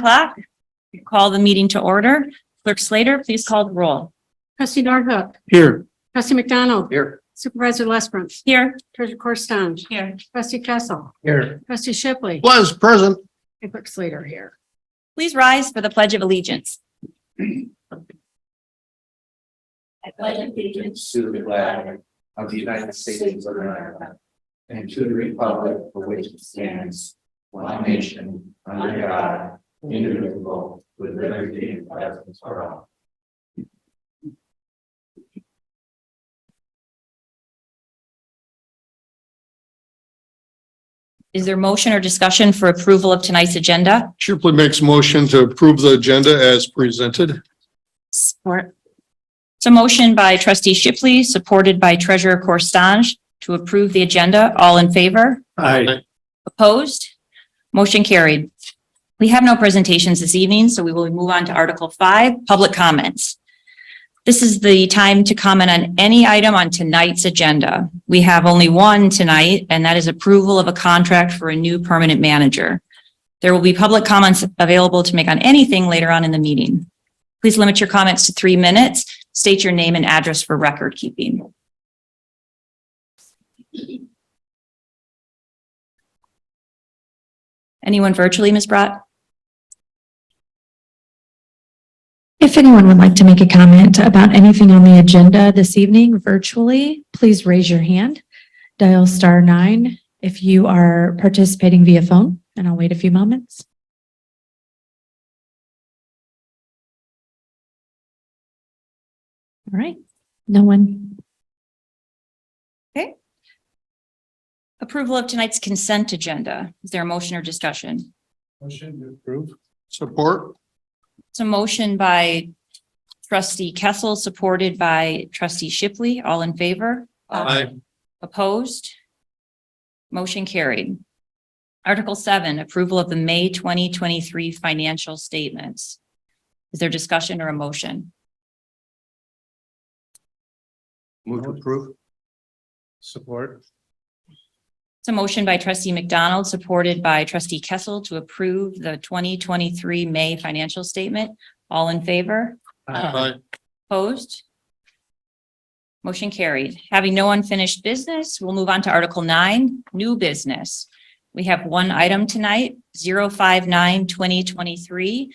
o'clock. Call the meeting to order. Clerk Slater, please call the roll. Trustee Norhuck. Here. Trustee McDonald. Here. Supervisor Lesbrun. Here. Treasurer Corstange. Here. Trustee Kessel. Here. Trustee Shipley. Was present. And Clerk Slater here. Please rise for the Pledge of Allegiance. I pledge allegiance to the flag of the United States of America and to the republic for which it stands, one nation, under God, indivisible, with liberty and justice for all. Is there motion or discussion for approval of tonight's agenda? Shipley makes motion to approve the agenda as presented. Support. It's a motion by Trustee Shipley, supported by Treasurer Corstange to approve the agenda. All in favor? Aye. Opposed? Motion carried. We have no presentations this evening, so we will move on to Article 5, public comments. This is the time to comment on any item on tonight's agenda. We have only one tonight, and that is approval of a contract for a new permanent manager. There will be public comments available to make on anything later on in the meeting. Please limit your comments to 3 minutes. State your name and address for record keeping. Anyone virtually, Ms. Brott? If anyone would like to make a comment about anything on the agenda this evening virtually, please raise your hand. Dial *9 if you are participating via phone, and I'll wait a few moments. All right, no one. Okay. Approval of tonight's consent agenda. Is there a motion or discussion? Motion to approve. Support. It's a motion by Trustee Kessel, supported by Trustee Shipley. All in favor? Aye. Opposed? Motion carried. Article 7, approval of the May 2023 financial statements. Is there discussion or a motion? Move to approve. Support. It's a motion by Trustee McDonald, supported by Trustee Kessel to approve the 2023 May financial statement. All in favor? Aye. Opposed? Motion carried. Having no unfinished business, we'll move on to Article 9, new business. We have one item tonight, 059-2023,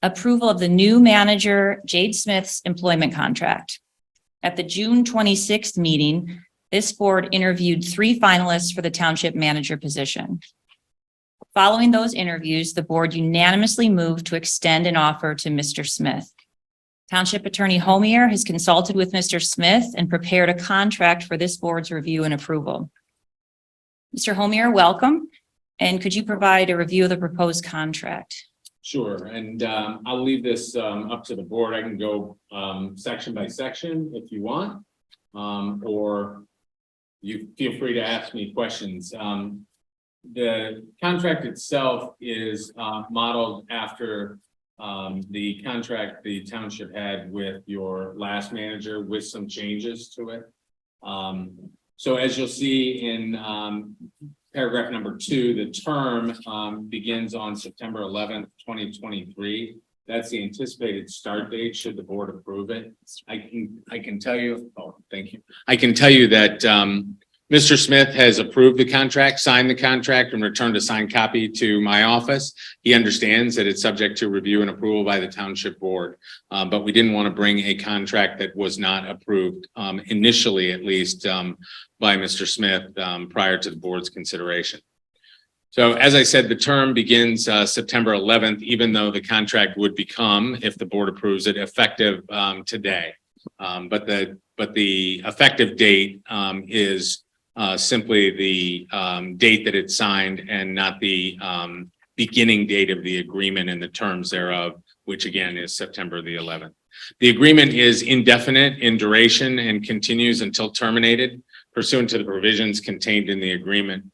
approval of the new manager, Jade Smith's employment contract. At the June 26th meeting, this board interviewed 3 finalists for the township manager position. Following those interviews, the board unanimously moved to extend an offer to Mr. Smith. Township Attorney Homier has consulted with Mr. Smith and prepared a contract for this board's review and approval. Mr. Homier, welcome. And could you provide a review of the proposed contract? Sure, and I'll leave this up to the board. I can go section by section if you want, or you feel free to ask me questions. The contract itself is modeled after the contract the township had with your last manager, with some changes to it. So as you'll see in paragraph number 2, the term begins on September 11th, 2023. That's the anticipated start date should the board approve it. I can tell you, oh, thank you. I can tell you that Mr. Smith has approved the contract, signed the contract, and returned a signed copy to my office. He understands that it's subject to review and approval by the township board, but we didn't want to bring a contract that was not approved initially, at least by Mr. Smith prior to the board's consideration. So as I said, the term begins September 11th, even though the contract would become, if the board approves it, effective today. But the effective date is simply the date that it's signed and not the beginning date of the agreement and the terms thereof, which again is September the 11th. The agreement is indefinite in duration and continues until terminated pursuant to the provisions contained in the agreement.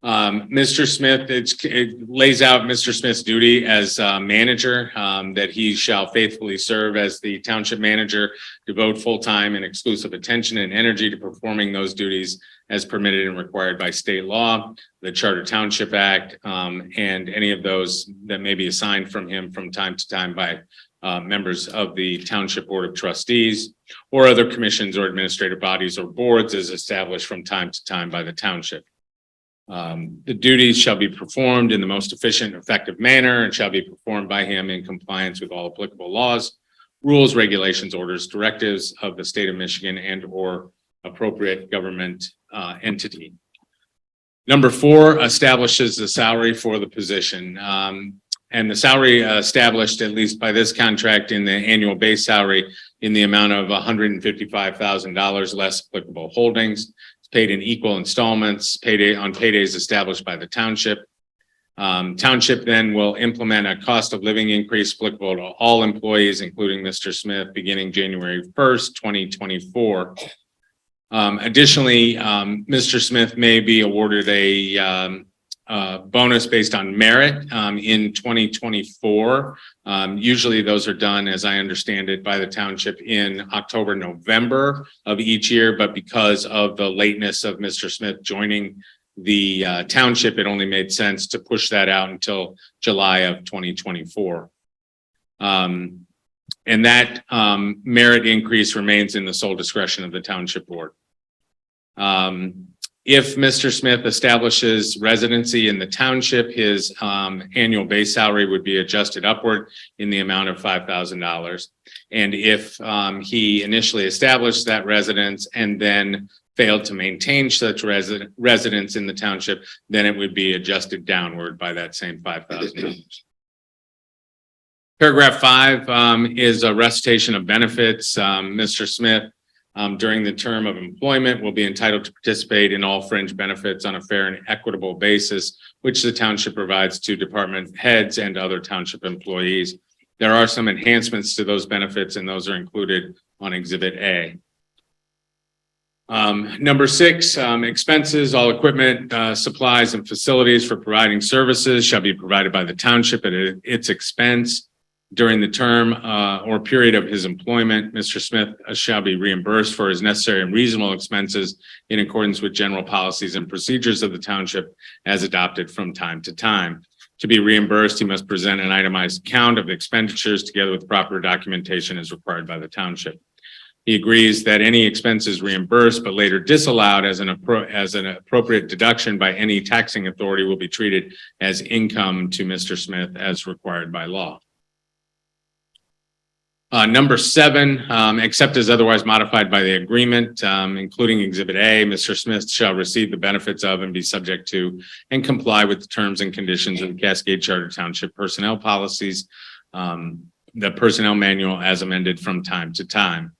Mr. Smith, it lays out Mr. Smith's duty as manager, that he shall faithfully serve as the township manager, devote full time and exclusive attention and energy to performing those duties as permitted and required by state law, the Charter Township Act, and any of those that may be assigned from him from time to time by members of the Township Board of Trustees or other commissions or administrative bodies or boards as established from time to time by the township. The duties shall be performed in the most efficient and effective manner and shall be performed by him in compliance with all applicable laws, rules, regulations, orders, directives of the state of Michigan and or appropriate government entity. Number 4 establishes the salary for the position. And the salary established, at least by this contract, in the annual base salary in the amount of $155,000 less applicable holdings. It's paid in equal installments, payday on paydays established by the township. Township then will implement a cost of living increase applicable to all employees, including Mr. Smith, beginning January 1st, 2024. Additionally, Mr. Smith may be awarded a bonus based on merit in 2024. Usually those are done, as I understand it, by the township in October, November of each year. But because of the lateness of Mr. Smith joining the township, it only made sense to push that out until July of 2024. And that merit increase remains in the sole discretion of the township board. If Mr. Smith establishes residency in the township, his annual base salary would be adjusted upward in the amount of $5,000. And if he initially established that residence and then failed to maintain such residence in the township, then it would be adjusted downward by that same $5,000. Paragraph 5 is a recitation of benefits. Mr. Smith, during the term of employment, will be entitled to participate in all fringe benefits on a fair and equitable basis, which the township provides to department heads and other township employees. There are some enhancements to those benefits, and those are included on Exhibit A. Number 6, expenses, all equipment, supplies, and facilities for providing services shall be provided by the township at its expense. During the term or period of his employment, Mr. Smith shall be reimbursed for his necessary and reasonable expenses in accordance with general policies and procedures of the township as adopted from time to time. To be reimbursed, he must present an itemized account of expenditures together with proper documentation as required by the township. He agrees that any expenses reimbursed but later disallowed as an appropriate deduction by any taxing authority will be treated as income to Mr. Smith as required by law. Number 7, except as otherwise modified by the agreement, including Exhibit A, Mr. Smith shall receive the benefits of and be subject to and comply with the terms and conditions of the Cascade Charter Township personnel policies, the personnel manual as amended from time to time.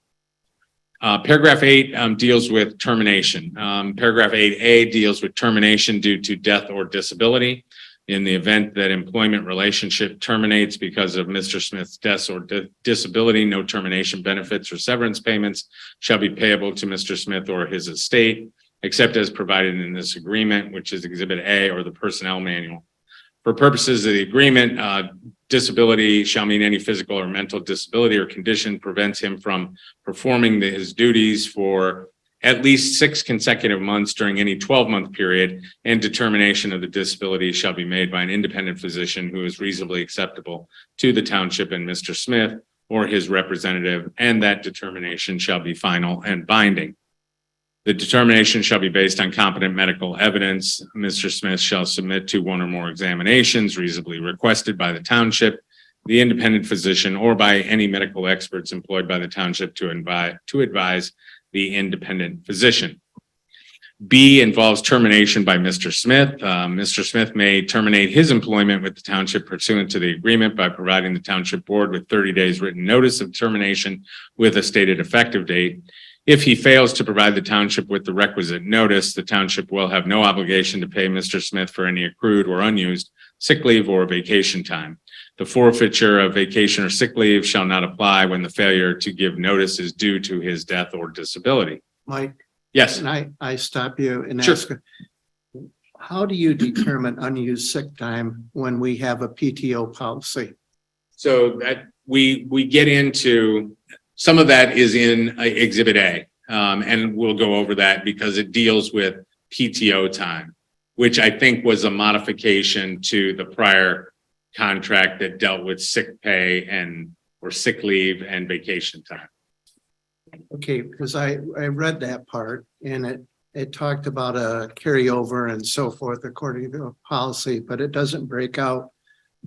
Paragraph 8 deals with termination. Paragraph 8A deals with termination due to death or disability. In the event that employment relationship terminates because of Mr. Smith's death or disability, no termination benefits or severance payments shall be payable to Mr. Smith or his estate, except as provided in this agreement, which is Exhibit A or the personnel manual. For purposes of the agreement, disability shall mean any physical or mental disability or condition prevents him from performing his duties for at least 6 consecutive months during any 12-month period, and determination of the disability shall be made by an independent physician who is reasonably acceptable to the township and Mr. Smith or his representative, and that determination shall be final and binding. The determination shall be based on competent medical evidence. Mr. Smith shall submit to 1 or more examinations reasonably requested by the township, the independent physician, or by any medical experts employed by the township to advise the independent physician. B involves termination by Mr. Smith. Mr. Smith may terminate his employment with the township pursuant to the agreement by providing the township board with 30 days written notice of termination with a stated effective date. If he fails to provide the township with the requisite notice, the township will have no obligation to pay Mr. Smith for any accrued or unused sick leave or vacation time. The forfeiture of vacation or sick leave shall not apply when the failure to give notice is due to his death or disability. Mike, Yes. can I stop you and Sure. ask, how do you determine unused sick time when we have a PTO policy? So that we get into, some of that is in Exhibit A. and we'll go over that because it deals with PTO time, which I think was a modification to the prior contract that dealt with sick pay or sick leave and vacation time. Okay, because I read that part and it talked about a carryover and so forth according to the policy, but it doesn't break out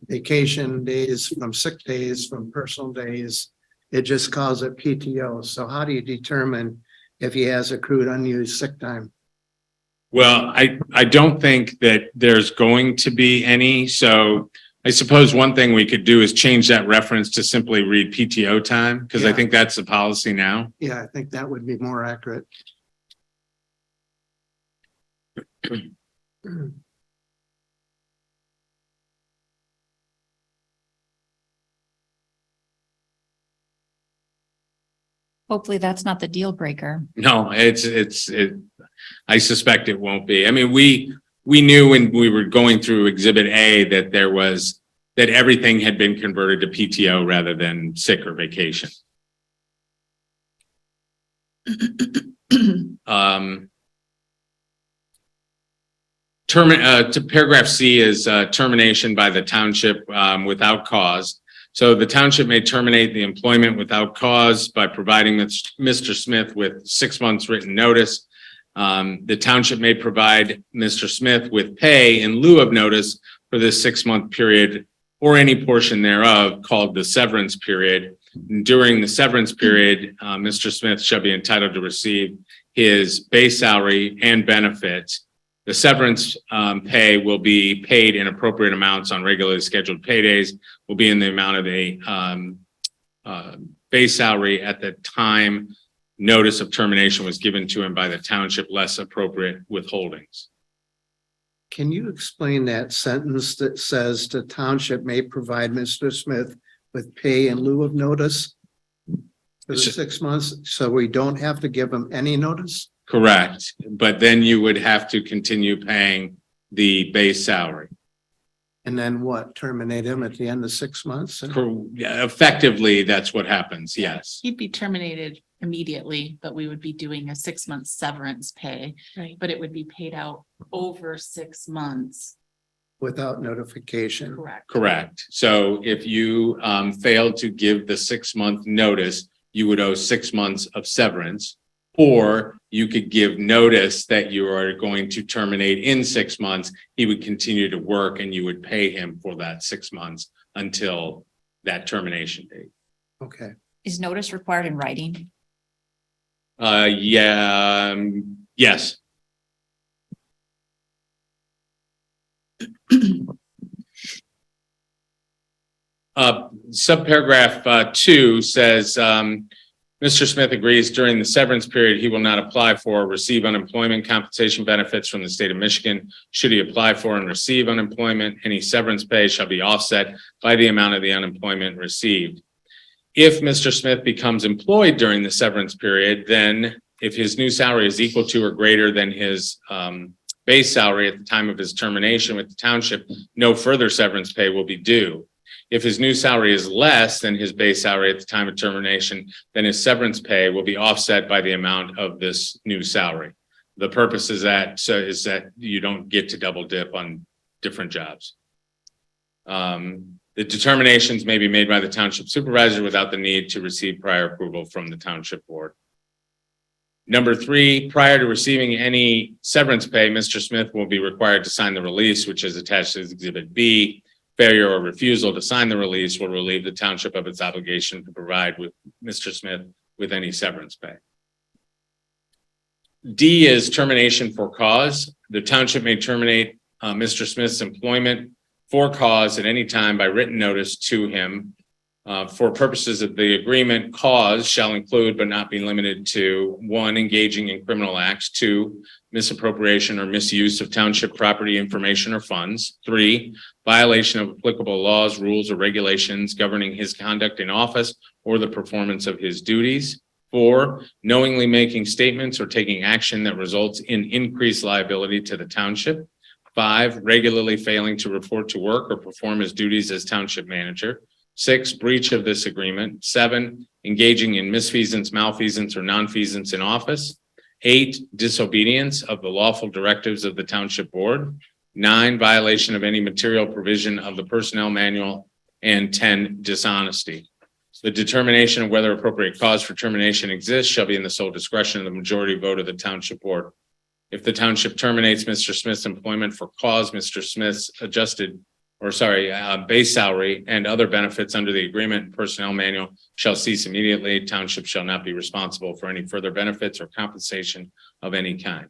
vacation days from sick days from personal days. It just calls it PTO. So how do you determine if he has accrued unused sick time? Well, I don't think that there's going to be any. So I suppose one thing we could do is change that reference to simply read PTO time, because I Yeah. think that's the policy now. Yeah, I think that would be more accurate. Hopefully that's not the deal breaker. No, I suspect it won't be. I mean, we knew when we were going through Exhibit A that that everything had been converted to PTO rather than sick or vacation. To paragraph C is termination by the township without cause. So the township may terminate the employment without cause by providing Mr. Smith with 6 months written notice. The township may provide Mr. Smith with pay in lieu of notice for this 6-month period or any portion thereof called the severance period. During the severance period, Mr. Smith shall be entitled to receive his base salary and benefits. The severance pay will be paid in appropriate amounts on regularly scheduled paydays, will be in the amount of a base salary at the time notice of termination was given to him by the township, less appropriate withholdings. Can you explain that sentence that says the township may provide Mr. Smith with pay in lieu of notice for the 6 months, so we don't have to give him any notice? Correct, but then you would have to continue paying the base salary. And then what, terminate him at the end of 6 months? Yeah, effectively, that's what happens, yes. He'd be terminated immediately, but we would be doing a 6-month severance pay. Right. But it would be paid out over 6 months. Without notification? Correct. Correct. So if you failed to give the 6-month notice, you would owe 6 months of severance. Or you could give notice that you are going to terminate in 6 months. He would continue to work and you would pay him for that 6 months until that termination date. Okay. Is notice required in writing? Yes. Subparagraph 2 says, Mr. Smith agrees during the severance period, he will not apply for or receive unemployment compensation benefits from the state of Michigan. Should he apply for and receive unemployment, any severance pay shall be offset by the amount of the unemployment received. If Mr. Smith becomes employed during the severance period, then if his new salary is equal to or greater than his base salary at the time of his termination with the township, no further severance pay will be due. If his new salary is less than his base salary at the time of termination, then his severance pay will be offset by the amount of this new salary. The purpose is that you don't get to double dip on different jobs. The determinations may be made by the township supervisor without the need to receive prior approval from the township board. Number 3, prior to receiving any severance pay, Mr. Smith will be required to sign the release, which is attached to Exhibit B. Failure or refusal to sign the release will relieve the township of its obligation to provide with Mr. Smith with any severance pay. D is termination for cause. The township may terminate Mr. Smith's employment for cause at any time by written notice to him. For purposes of the agreement, cause shall include but not be limited to 1, engaging in criminal acts, 2, misappropriation or misuse of township property, information, or funds, 3, violation of applicable laws, rules, or regulations governing his conduct in office or the performance of his duties, 4, knowingly making statements or taking action that results in increased liability to the township, 5, regularly failing to report to work or perform his duties as township manager, 6, breach of this agreement. 7, engaging in misfeasance, malfeasance, or nonfeasance in office. 8, disobedience of the lawful directives of the Township Board. 9, violation of any material provision of the personnel manual. And 10, dishonesty. The determination of whether appropriate cause for termination exists shall be in the sole discretion of the majority vote of the Township Board. If the Township terminates Mr. Smith's employment for cause, Mr. Smith's base salary and other benefits under the agreement and personnel manual shall cease immediately. Township shall not be responsible for any further benefits or compensation of any kind.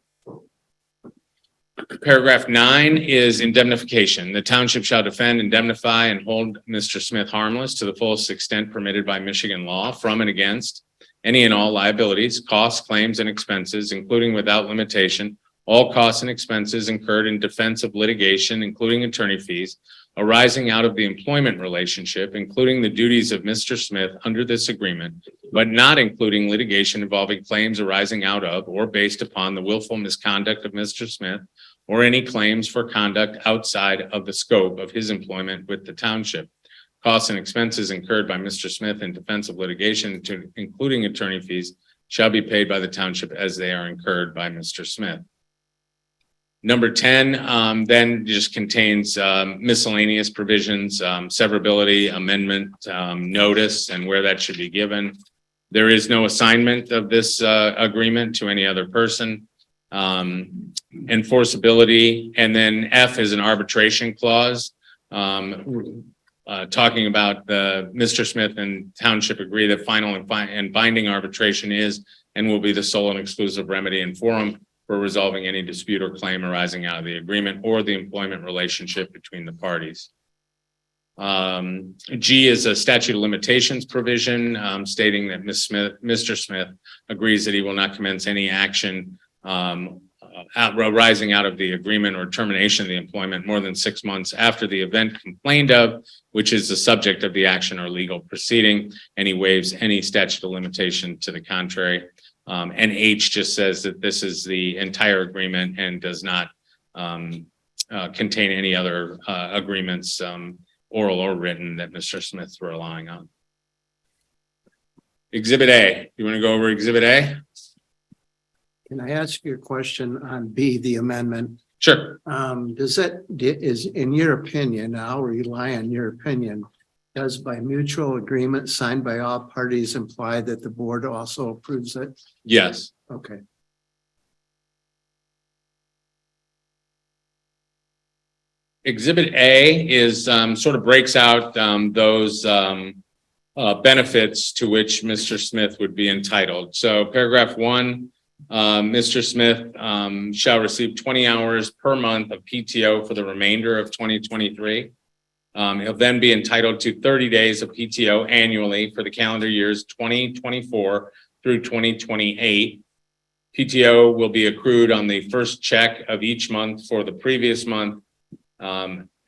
Paragraph 9 is indemnification. The Township shall defend, indemnify, and hold Mr. Smith harmless to the fullest extent permitted by Michigan law from and against any and all liabilities, costs, claims, and expenses, including without limitation, all costs and expenses incurred in defense of litigation, including attorney fees, arising out of the employment relationship, including the duties of Mr. Smith under this agreement, but not including litigation involving claims arising out of or based upon the willful misconduct of Mr. Smith, or any claims for conduct outside of the scope of his employment with the Township. Costs and expenses incurred by Mr. Smith in defense of litigation, including attorney fees, shall be paid by the Township as they are incurred by Mr. Smith. Number 10 then just contains miscellaneous provisions, severability, amendment, notice, and where that should be given. There is no assignment of this agreement to any other person. Enforceability, and then F is an arbitration clause talking about Mr. Smith and Township agree that final and binding arbitration is and will be the sole and exclusive remedy and forum for resolving any dispute or claim arising out of the agreement or the employment relationship between the parties. G is a statute of limitations provision stating that Mr. Smith agrees that he will not commence any action arising out of the agreement or termination of the employment more than 6 months after the event complained of, which is the subject of the action or legal proceeding, and he waives any statute of limitation to the contrary. And H just says that this is the entire agreement and does not contain any other agreements, oral or written, that Mr. Smith's were relying on. Exhibit A. You want to go over Exhibit A? Can I ask you a question on B, the amendment? Sure. Is in your opinion, I'll rely on your opinion, does by mutual agreement signed by all parties imply that the board also approves it? Yes. Okay. Exhibit A is sort of breaks out those benefits to which Mr. Smith would be entitled. So paragraph 1, Mr. Smith shall receive 20 hours per month of PTO for the remainder of 2023. He'll then be entitled to 30 days of PTO annually for the calendar years 2024 through 2028. PTO will be accrued on the first check of each month for the previous month.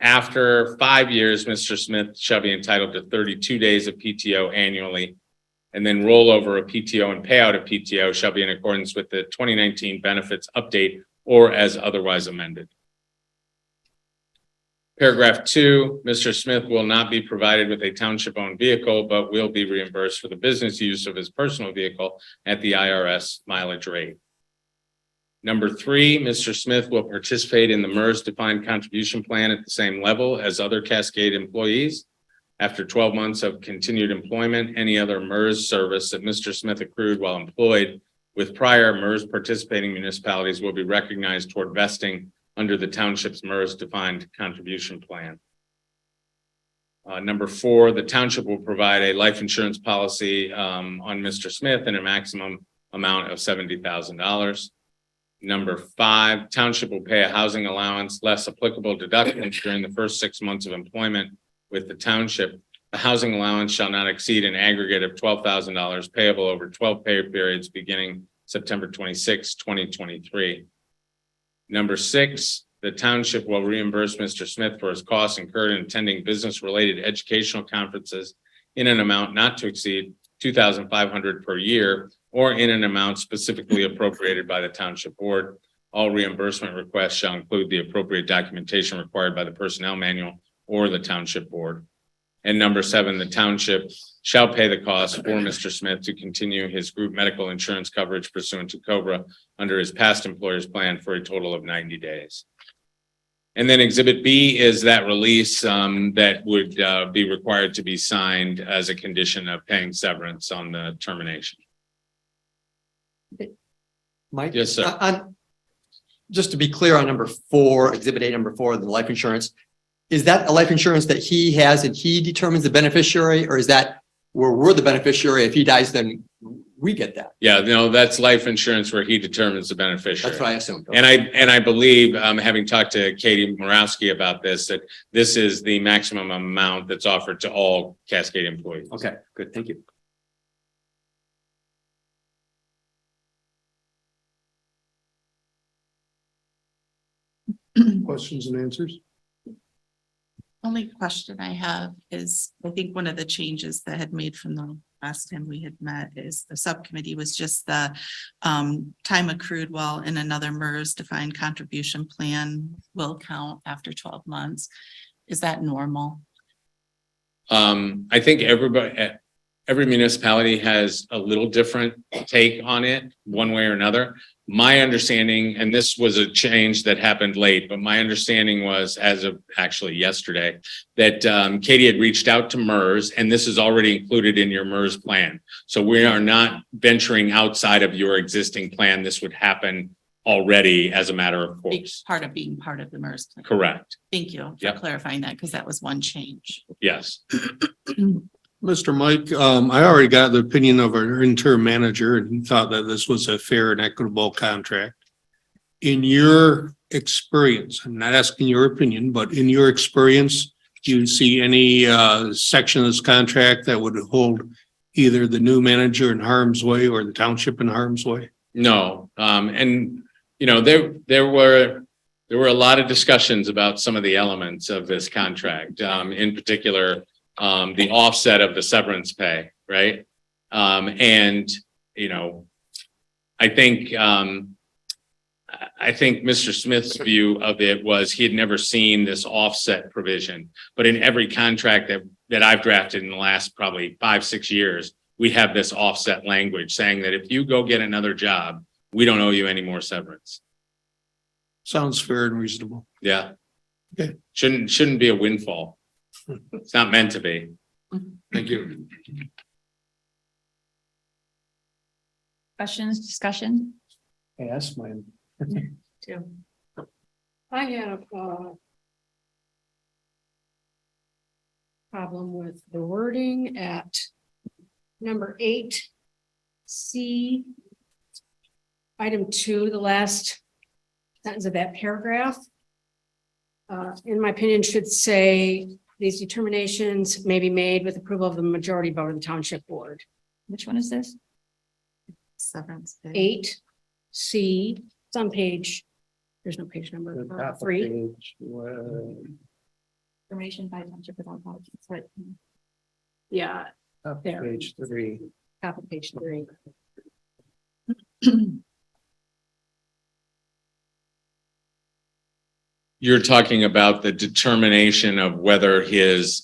After 5 years, Mr. Smith shall be entitled to 32 days of PTO annually, and then rollover of PTO and payout of PTO shall be in accordance with the 2019 benefits update or as otherwise amended. Paragraph 2, Mr. Smith will not be provided with a township-owned vehicle, but will be reimbursed for the business use of his personal vehicle at the IRS mileage rate. Number 3, Mr. Smith will participate in the MERS defined contribution plan at the same level as other Cascade employees. After 12 months of continued employment, any other MERS service that Mr. Smith accrued while employed with prior MERS participating municipalities will be recognized toward vesting under the township's MERS defined contribution plan. Number 4, the township will provide a life insurance policy on Mr. Smith in a maximum amount of $70,000. Number 5, township will pay a housing allowance less applicable deductions during the first 6 months of employment with the township. The housing allowance shall not exceed an aggregate of $12,000 payable over 12 pay periods beginning September 26, 2023. Number 6, the township will reimburse Mr. Smith for his costs incurred in attending business-related educational conferences in an amount not to exceed $2,500 per year or in an amount specifically appropriated by the township board. All reimbursement requests shall include the appropriate documentation required by the personnel manual or the township board. And number 7, the township shall pay the cost for Mr. Smith to continue his group medical insurance coverage pursuant to COBRA under his past employer's plan for a total of 90 days. And then Exhibit B is that release that would be required to be signed as a condition of paying severance on the termination. Mike? Yes, sir. Just to be clear on number 4, Exhibit A, number 4, the life insurance, is that a life insurance that he has and he determines the beneficiary, or is that where we're the beneficiary? If he dies, then we get that? Yeah, no, that's life insurance where he determines the beneficiary. That's what I assumed. And I believe, having talked to Katie Morawski about this, that this is the maximum amount that's offered to all Cascade employees. Okay, good. Thank you. Questions and answers? Only question I have is, I think one of the changes that had made from the last time we had met is the subcommittee was just the time accrued while in another MERS defined contribution plan will count after 12 months. Is that normal? I think every municipality has a little different take on it, one way or another. My understanding, and this was a change that happened late, but my understanding was, as of actually yesterday, that Katie had reached out to MERS, and this is already included in your MERS plan. So we are not venturing outside of your existing plan. This would happen already as a matter of Big course. part of being part of the MERS plan. Correct. Thank you for Yep. clarifying that, because that was one change. Yes. Mr. Mike, I already got the opinion of our interim manager and he thought that this was a fair and equitable contract. In your experience, I'm not asking your opinion, but in your experience, do you see any section of this contract that would hold either the new manager in harm's way or the township in harm's way? No, and you know, there were a lot of discussions about some of the elements of this contract, in particular, the offset of the severance pay, right? And you know, I think Mr. Smith's view of it was he had never seen this offset provision, but in every contract that I've drafted in the last probably 5-6 years, we have this offset language saying that if you go get another job, we don't owe you any more severance. Sounds fair and reasonable. Yeah. Okay. Shouldn't be a windfall. It's not meant to be. Thank you. Questions, discussion? I asked mine. I have a problem with the wording at number 8C. Item 2, the last sentence of that paragraph. In my opinion, should say these determinations may be made with approval of the majority vote of the township board. Which one is this? Severance pay. 8C, it's on page, there's no page The number, top of 3. page, Information by township without policy. Yeah, top of There. page 3. top of page 3. You're talking about the determination of whether his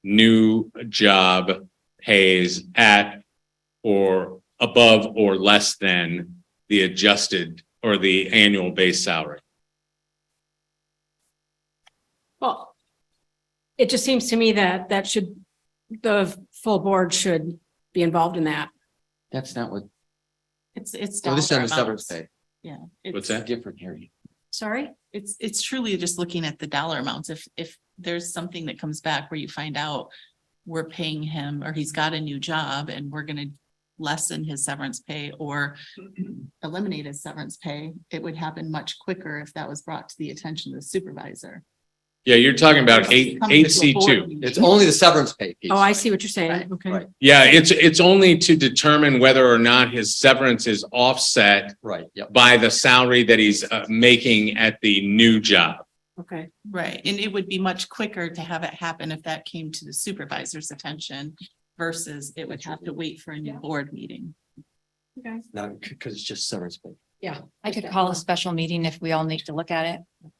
new job pays at or above or less than the adjusted or the annual base salary. Well, it just seems to me that the full board should be involved in that. That's not what, It's no, this is dollar on the severance amounts. pay. Yeah. What's it's- that? Different here. Sorry? It's truly just looking at the dollar amounts. If there's something that comes back where you find out we're paying him or he's got a new job and we're gonna lessen his severance pay or eliminate his severance pay, it would happen much quicker if that was brought to the attention of the supervisor. Yeah, you're talking about Coming to a 8C2. board meeting. It's only the severance pay piece. Oh, I see what you're saying. Right, Okay. right. Yeah, it's only to determine whether or not his severance is offset Right, yep. by the salary that he's making at the new job. Okay. Right, and it would be much quicker to have it happen if that came to the supervisor's attention versus it would have to wait for a new board meeting. Okay. Not because it's just severance pay. Yeah. I could call a special meeting if we all need to look at it.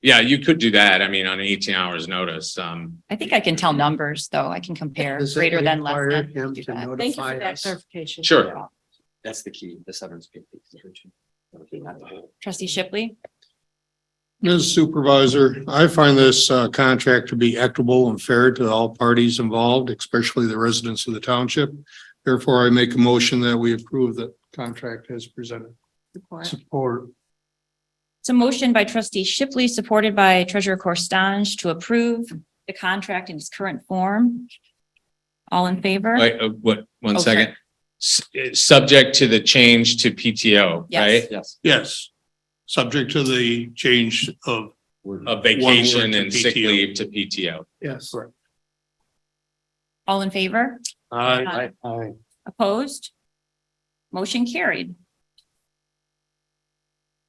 Yeah, you could do that. I mean, on 18 hours notice. I think I can tell numbers, though. I can compare Does it greater than, less require than. him Do to that. Thank you notify for that us? clarification. Sure. That's the key, the severance pay. Not the whole. Trustee Shipley? Ms. Supervisor, I find this contract to be equitable and fair to all parties involved, especially the residents of the township. Therefore, I make a motion that we approve the contract as presented. Support. It's a motion by trustee Shipley, supported by treasurer Corstange to approve the contract in its current form. All in favor? Wait, what, one Oh, sorry. second. Subject to the change to PTO, Yes. right? Yes. Yes. Subject to the change of. Of vacation One word to and sick PTO. leave to PTO. Yes. All in favor? Aye. Opposed? Motion carried.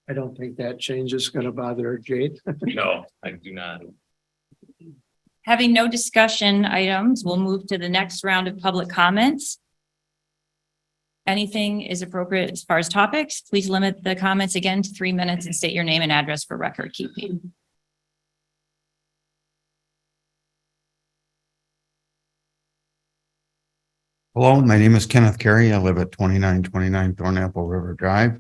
I don't think that change is gonna bother Jade. No, I do not. Having no discussion items, we'll move to the next round of public comments. Anything is appropriate as far as topics. Please limit the comments again to 3 minutes and state your name and address for record keeping. Hello, my name is Kenneth Carey. I live at 2929 Thornapple River Drive.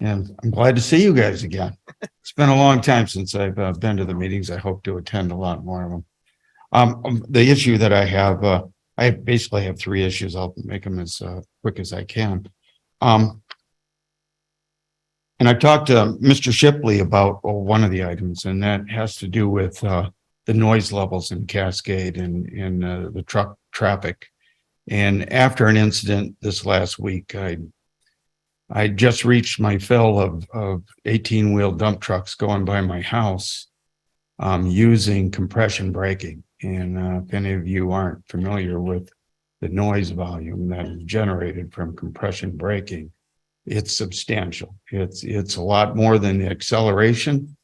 And I'm glad to see you guys again. It's been a long time since I've been to the meetings. I hope to attend a lot more of them. The issue that I basically have three issues. I'll make them as quick as I can. And I talked to Mr. Shipley about one of the items, and that has to do with the noise levels in Cascade and in the truck traffic. And after an incident this last week, I just reached my fill of 18-wheel dump trucks going by my house using compression braking. And if any of you aren't familiar with the noise volume that is generated from compression braking, it's substantial. It's a lot more than the acceleration,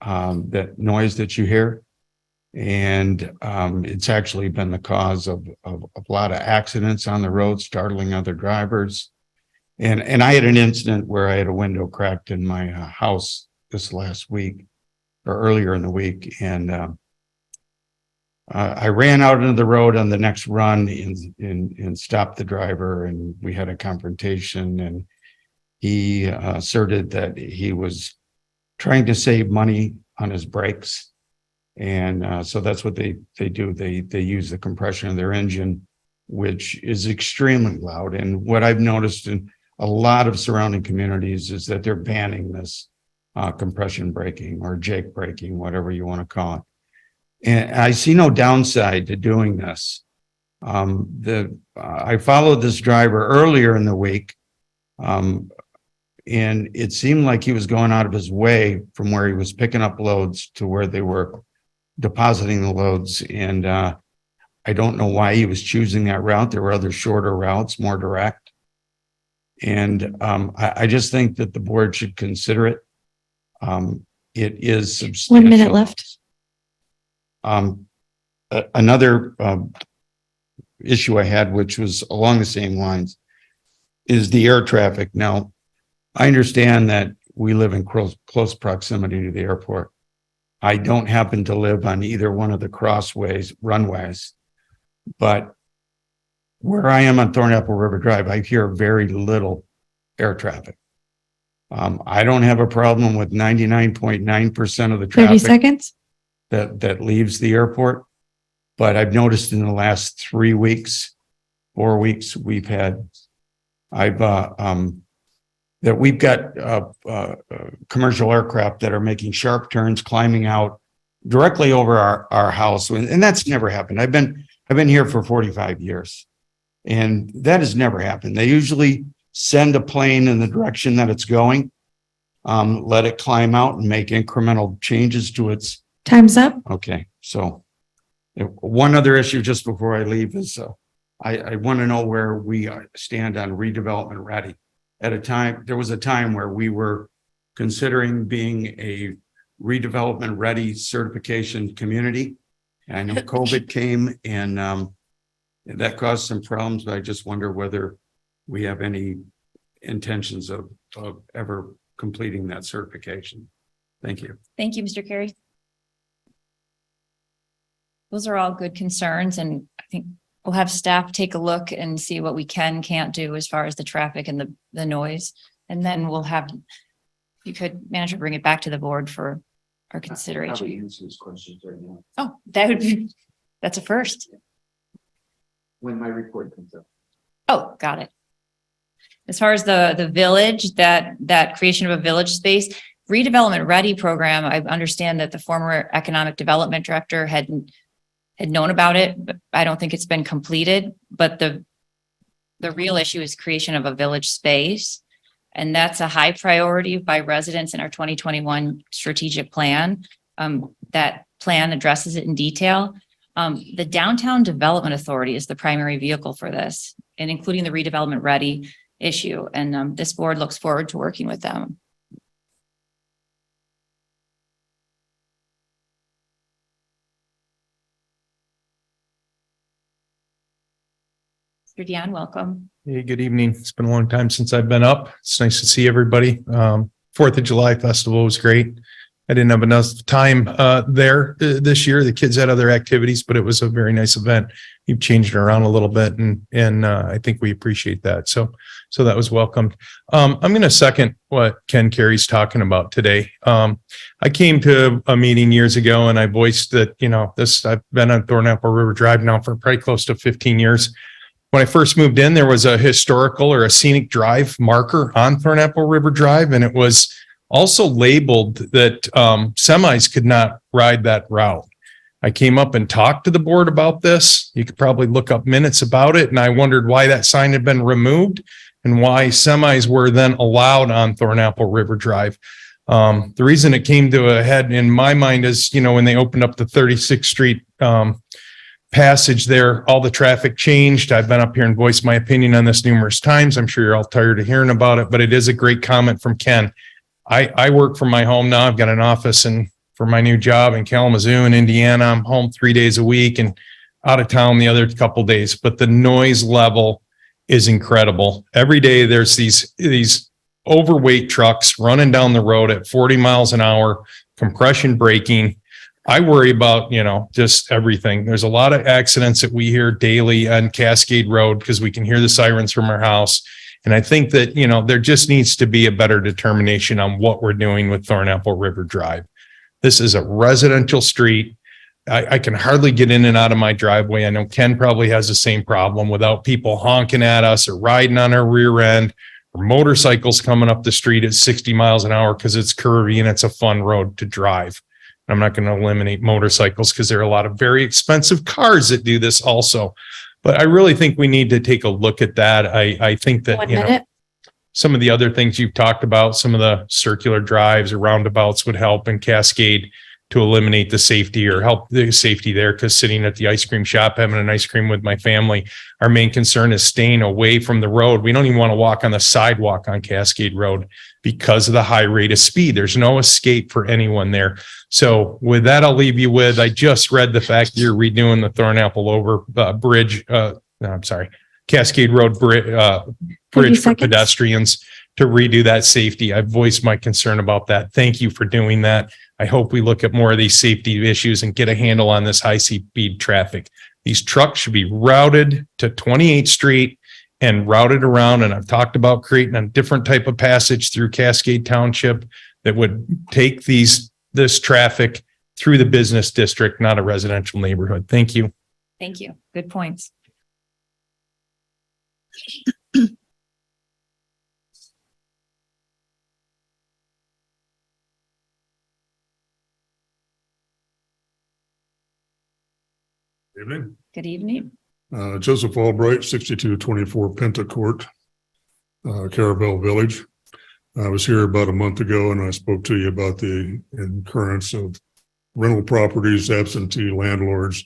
that noise that you hear. And it's actually been the cause of a lot of accidents on the road, startling other drivers. And I had an incident where I had a window cracked in my house this last week or earlier in the week. And I ran out into the road on the next run and stopped the driver, and we had a confrontation, and he asserted that he was trying to save money on his brakes. And so that's what they do. They use the compression of their engine, which is extremely loud. And what I've noticed in a lot of surrounding communities is that they're banning this compression braking or Jake braking, whatever you want to call it. And I see no downside to doing this. I followed this driver earlier in the week, and it seemed like he was going out of his way from where he was picking up loads to where they were depositing the loads. And I don't know why he was choosing that route. There were other shorter routes, more direct. And I just think that the board should consider it. It is substantial. 1 minute left. Another issue I had, which was along the same lines, is the air traffic. Now, I understand that we live in close proximity to the airport. I don't happen to live on either one of the runways, but where I am on Thornapple River Drive, I hear very little air traffic. I don't have a problem with 99.9% of the 30 traffic seconds. that leaves the airport. But I've noticed in the last 3 weeks, 4 weeks, we've got commercial aircraft that are making sharp turns, climbing out directly over our house. And that's never happened. I've been here for 45 years, and that has never happened. They usually send a plane in the direction that it's going, let it climb out and make incremental changes to its. Time's up. Okay, so one other issue just before I leave is I want to know where we stand on redevelopment ready. There was a time where we were considering being a redevelopment ready certification community. And I know COVID came and that caused some problems, but I just wonder whether we have any intentions of ever completing that certification. Thank you. Thank you, Mr. Carey. Those are all good concerns, and I think we'll have staff take a look and see what we can't do as far as the traffic and the noise. And then we'll have, you could, manager, bring it back to the board for our consideration. Probably answer these questions right now, Oh, that would be, that's a first. when my report comes up. Oh, got it. As far as the village, that creation of a village space, redevelopment ready program, I understand that the former economic development director had known about it, but I don't think it's been completed. But the real issue is creation of a village space. And that's a high priority by residents in our 2021 strategic plan. That plan addresses it in detail. The Downtown Development Authority is the primary vehicle for this, and including the redevelopment ready issue. And this board looks forward to working with them. Mr. Dion, welcome. Hey, good evening. It's been a long time since I've been up. It's nice to see everybody. 4th of July festival was great. I didn't have enough time there this year. The kids had other activities, but it was a very nice event. You've changed it around a little bit, and I think we appreciate that. So that was welcomed. I'm going to second what Ken Carey's talking about today. I came to a meeting years ago and I voiced that, I've been on Thornapple River Drive now for probably close to 15 years. When I first moved in, there was a historical or a scenic drive marker on Thornapple River Drive, and it was also labeled that semis could not ride that route. I came up and talked to the board about this. You could probably look up minutes about it, and I wondered why that sign had been removed and why semis were then allowed on Thornapple River Drive. The reason it came to a head in my mind is, when they opened up the 36th Street passage there, all the traffic changed. I've been up here and voiced my opinion on this numerous times. I'm sure you're all tired of hearing about it, but it is a great comment from Ken. I work from my home now. I've got an office for my new job in Kalamazoo in Indiana. I'm home 3 days a week and out of town the other couple of days, but the noise level is incredible. Every day there's these overweight trucks running down the road at 40 miles an hour, compression braking. I worry about, just everything. There's a lot of accidents that we hear daily on Cascade Road because we can hear the sirens from our house. And I think that, there just needs to be a better determination on what we're doing with Thornapple River Drive. This is a residential street. I can hardly get in and out of my driveway. I know Ken probably has the same problem without people honking at us or riding on our rear end or motorcycles coming up the street at 60 miles an hour because it's curvy and it's a fun road to drive. I'm not going to eliminate motorcycles because there are a lot of very expensive cars that do this also. But I really think we need to take a look at that. I think that, 1 minute. some of the other things you've talked about, some of the circular drives or roundabouts would help in Cascade to eliminate the safety or help the safety there. Because sitting at the ice cream shop, having an ice cream with my family, our main concern is staying away from the road. We don't even want to walk on the sidewalk on Cascade Road because of the high rate of speed. There's no escape for anyone there. So with that, I'll leave you with, I just read the fact you're redoing the Thornapple bridge. Cascade Road bridge for pedestrians to redo that safety. I voiced my concern about that. Thank you for doing that. I hope we look at more of these safety issues and get a handle on this high speed traffic. These trucks should be routed to 28th Street and routed around. And I've talked about creating a different type of passage through Cascade Township that would take this traffic through the business district, not a residential neighborhood. Thank you. Thank you. Good points. Evening. Good evening. Joseph Albright, 6224 Penta Court, Carabel Village. I was here about a month ago and I spoke to you about the occurrence of rental properties, absentee landlords,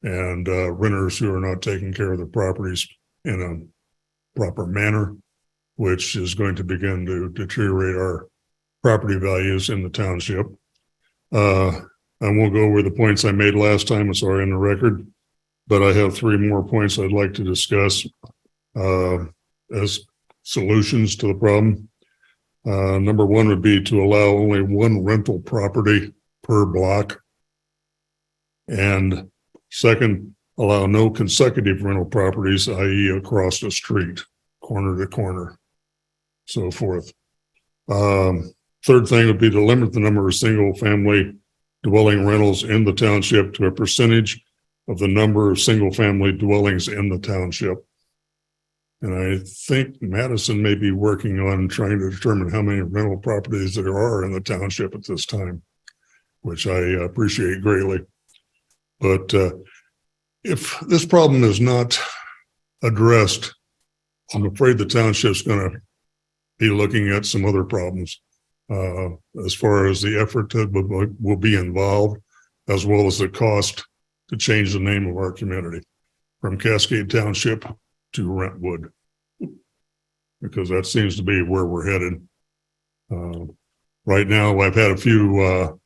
and renters who are not taking care of their properties in a proper manner, which is going to begin to deteriorate our property values in the township. I won't go over the points I made last time. It's already in the record, but I have 3 more points I'd like to discuss as solutions to the problem. Number one would be to allow only one rental property per block. And second, allow no consecutive rental properties, i.e. across the street, corner to corner, so forth. Third thing would be to limit the number of single family dwelling rentals in the township to a percentage of the number of single family dwellings in the township. And I think Madison may be working on trying to determine how many rental properties there are in the township at this time, which I appreciate greatly. But if this problem is not addressed, I'm afraid the township's going to be looking at some other problems as far as the effort that will be involved, as well as the cost to change the name of our community from Cascade Township to Rentwood, because that seems to be where we're headed. Right now, I've had a few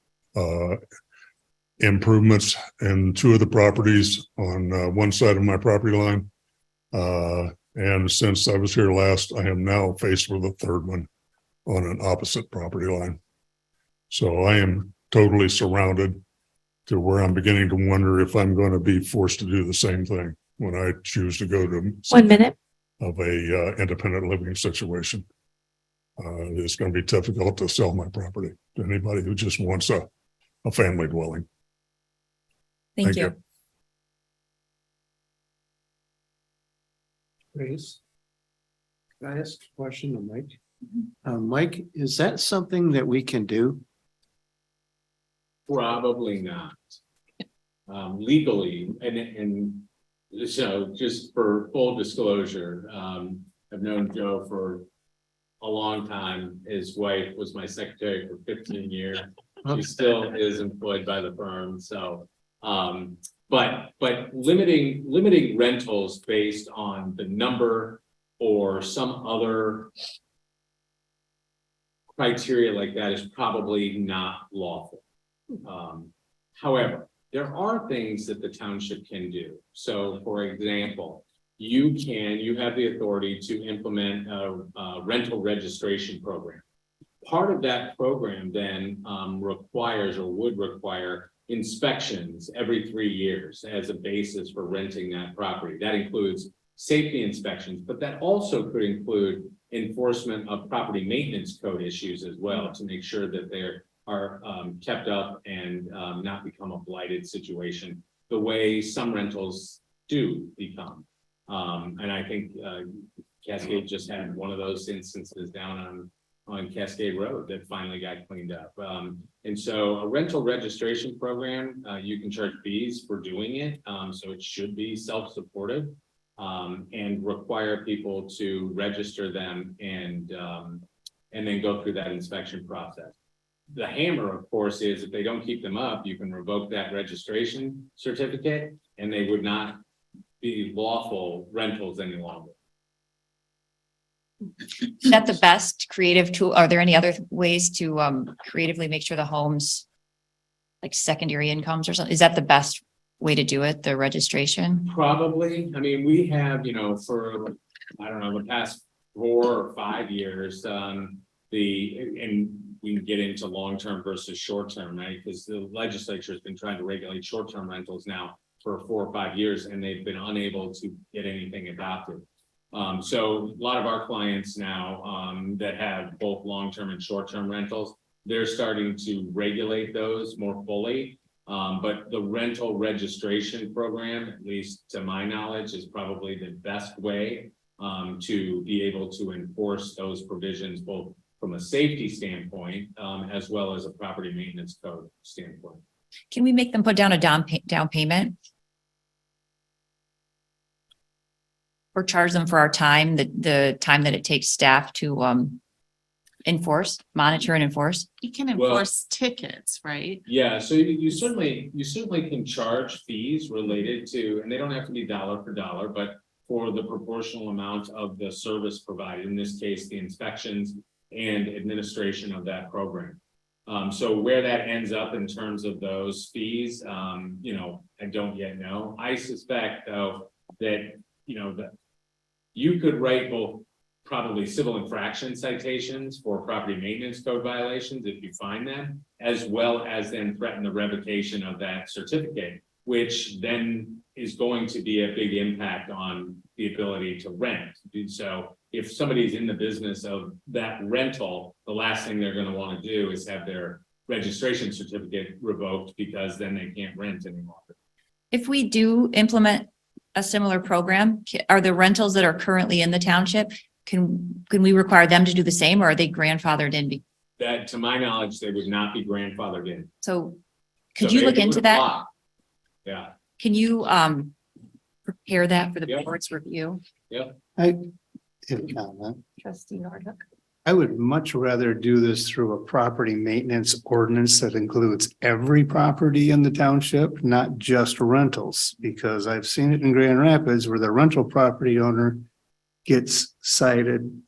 improvements in two of the properties on one side of my property line. And since I was here last, I am now faced with a third one on an opposite property line. So I am totally surrounded to where I'm beginning to wonder if I'm going to be forced to do the same thing when I choose to go to 1 minute. of a independent living situation. It's going to be difficult to sell my property to anybody who just wants a family dwelling. Thank you. Grace, can I ask a question to Mike? Mike, is that something that we can do? Probably not. Legally, and so just for full disclosure, I've known Joe for a long time. His wife was my secretary for 15 years. She still is employed by the firm. So, but limiting rentals based on the number or some other criteria like that is probably not lawful. However, there are things that the township can do. So for example, you have the authority to implement a rental registration program. Part of that program then requires or would require inspections every 3 years as a basis for renting that property. That includes safety inspections, but that also could include enforcement of property maintenance code issues as well, to make sure that they are kept up and not become a blighted situation the way some rentals do become. And I think Cascade just had one of those instances down on Cascade Road that finally got cleaned up. And so a rental registration program, you can charge fees for doing it. So it should be self-supportive and require people to register them and then go through that inspection process. The hammer, of course, is if they don't keep them up, you can revoke that registration certificate and they would not be lawful rentals any longer. Is that the best creative tool? Are there any other ways to creatively make sure the homes like secondary incomes or something? Is that the best way to do it, the registration? Probably. I mean, we have, for, I don't know, the past 4 or 5 years, and we can get into long-term versus short-term, right? Because the legislature has been trying to regulate short-term rentals now for 4 or 5 years, and they've been unable to get anything adopted. So a lot of our clients now that have both long-term and short-term rentals, they're starting to regulate those more fully. But the rental registration program, at least to my knowledge, is probably the best way to be able to enforce those provisions, both from a safety standpoint, as well as a property maintenance code standpoint. Can we make them put down a down payment? Or charge them for our time, the time that it takes staff to monitor and enforce? You can enforce tickets, right? Yeah, so you certainly can charge fees related to, and they don't have to be dollar for dollar, but for the proportional amount of the service provided, in this case, the inspections and administration of that program. So where that ends up in terms of those fees, I don't yet know. I suspect though that, that you could write both probably civil infraction citations for property maintenance code violations if you find them, as well as then threaten the revocation of that certificate, which then is going to be a big impact on the ability to rent. And so if somebody's in the business of that rental, the last thing they're going to want to do is have their registration certificate revoked, because then they can't rent anymore. If we do implement a similar program, are the rentals that are currently in the township, can we require them to do the same, or are they grandfathered in? That, to my knowledge, they would not be grandfathered in. So could So you they look would into that? apply. Yeah, Can you prepare that for the Yeah. board's review? Trustee Nordhook. I would much rather do this through a property maintenance ordinance that includes every property in the township, not just rentals, because I've seen it in Grand Rapids where the rental property owner gets cited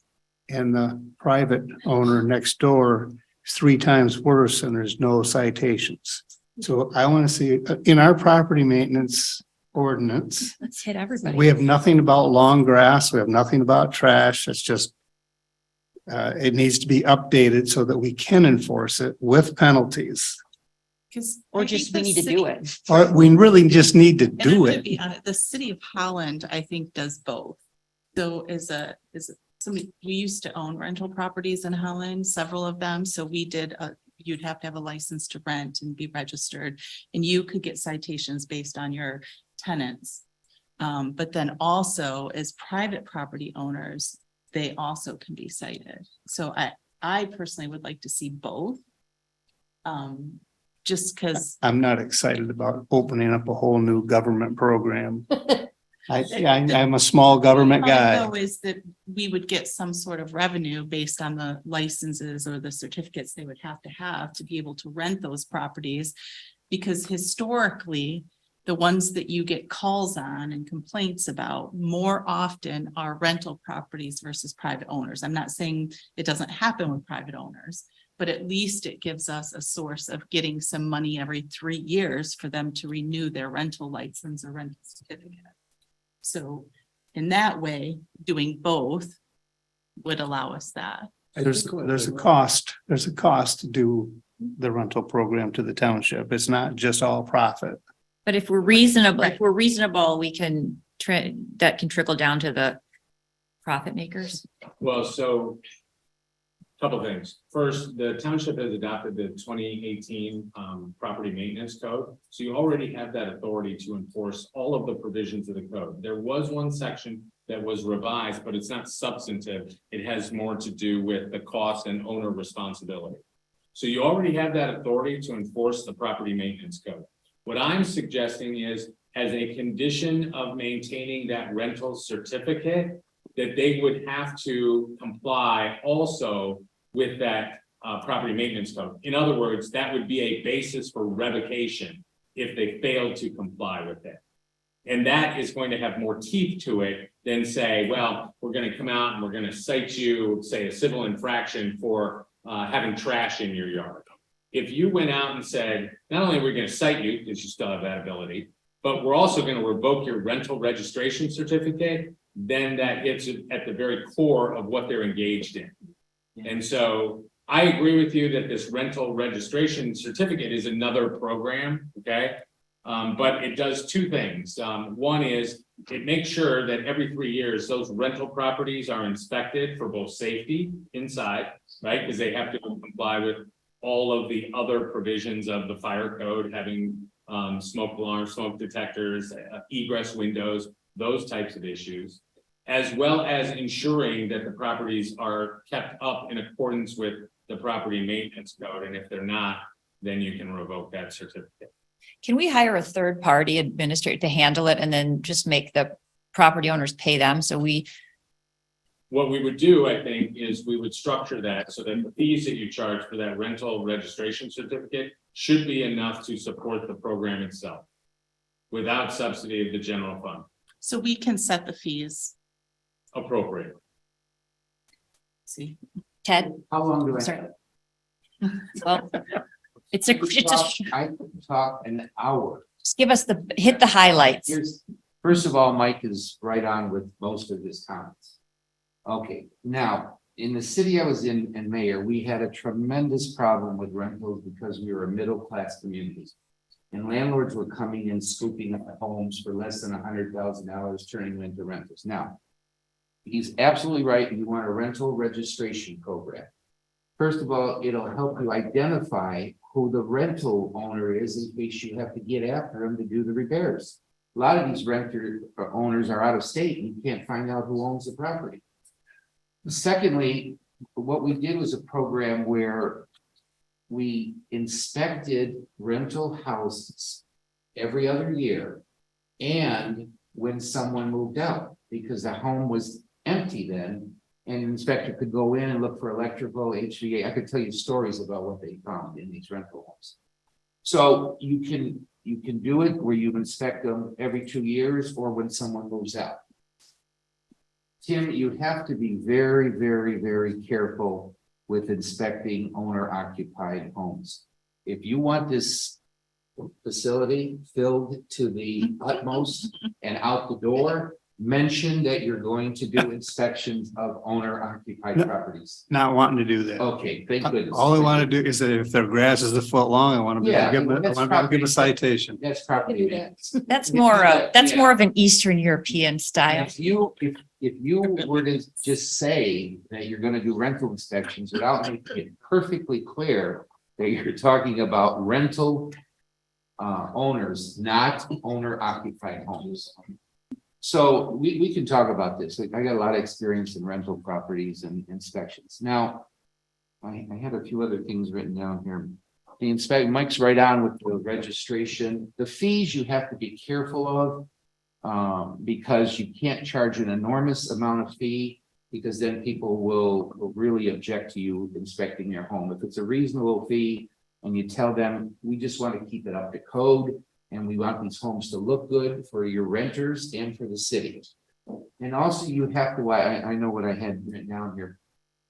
and the private owner next door is 3 times worse and there's no citations. So I want to see in our property maintenance ordinance, Let's hit everybody. we have nothing about long grass. We have nothing about trash. It's just it needs to be updated so that we can enforce it with penalties. Because. Or just we need to do it. Or we really just need to And do I'm gonna it. be honest, the city of Holland, I think, does both. So somebody, we used to own rental properties in Holland, several of them. So we did, you'd have to have a license to rent and be registered. And you could get citations based on your tenants. But then also as private property owners, they also can be cited. So I personally would like to see both. Just because. I'm not excited about opening up a whole new government program. I'm a small government guy. Know is that we would get some sort of revenue based on the licenses or the certificates they would have to be able to rent those properties. Because historically, the ones that you get calls on and complaints about more often are rental properties versus private owners. I'm not saying it doesn't happen with private owners, but at least it gives us a source of getting some money every 3 years for them to renew their rental license or rental certificate. So in that way, doing both would allow us that. There's a cost to do the rental program to the township. It's not just all profit. But if we're reasonable, we can that can trickle down to the profit makers. well, so couple things. First, the township has adopted the 2018 property maintenance code. So you already have that authority to enforce all of the provisions of the code. There was one section that was revised, but it's not substantive. It has more to do with the cost and owner responsibility. So you already have that authority to enforce the property maintenance code. What I'm suggesting is, as a condition of maintaining that rental certificate, that they would have to comply also with that property maintenance code. In other words, that would be a basis for revocation if they fail to comply with it. And that is going to have more teeth to it than say, well, we're going to come out and we're going to cite you, say, a civil infraction for having trash in your yard. If you went out and said, not only are we going to cite you, because you still have that ability, but we're also going to revoke your rental registration certificate, then that hits it at the very core of what they're engaged in. And so I agree with you that this rental registration certificate is another program, okay? But it does 2 things. One is it makes sure that every 3 years, those rental properties are inspected for both safety inside, right? Because they have to comply with all of the other provisions of the fire code, having smoke alarms, smoke detectors, egress windows, those types of issues, as well as ensuring that the properties are kept up in accordance with the property maintenance code. And if they're not, then you can revoke that certificate. Can we hire a third party administrator to handle it and then just make the property owners pay them? So What we would do, I think, is we would structure that so that the fees that you charge for that rental registration certificate should be enough to support the program itself without subsidy of the general fund. So we can set the fees. Appropriate. See, Ted, How long do I? sorry. Well, it's just I could talk an hour. give us hit the highlights. First of all, Mike is right on with most of his comments. Okay, now, in the city I was in and mayor, we had a tremendous problem with rentals because we were a middle-class community. And landlords were coming in scooping up homes for less than $100,000, turning them into rentals. Now, he's absolutely right. You want a rental registration program. First of all, it'll help you identify who the rental owner is in case you have to get after them to do the repairs. A lot of these renter owners are out of state and you can't find out who owns the property. Secondly, what we did was a program where we inspected rental houses every other year and when someone moved out, because the home was empty then, and an inspector could go in and look for electrical, HVAC. I could tell you stories about what they found in these rental homes. So you can do it where you inspect them every 2 years or when someone moves out. Tim, you have to be very, very, very careful with inspecting owner-occupied homes. If you want this facility filled to the utmost and out the door, mention that you're going to do inspections of owner-occupied properties. Not wanting to do that. Okay, thank goodness. All I want to do is that if their grass is a foot long, I want to be able to give them, I that's want to be able to give them a property. citation. That's property maintenance. That's more of an Eastern European style. If you were to just say that you're gonna do rental inspections without making it perfectly clear that you're talking about rental owners, not owner occupied homes. So we can talk about this. Like, I got a lot of experience in rental properties and inspections. Now, I had a few other things written down here. The inspect, Mike's right on with the registration. The fees you have to be careful of. Because you can't charge an enormous amount of fee, because then people will really object to you inspecting their home. If it's a reasonable fee and you tell them, we just want to keep it up to code and we want these homes to look good for your renters and for the city. And also you have to, I know what I had written down here.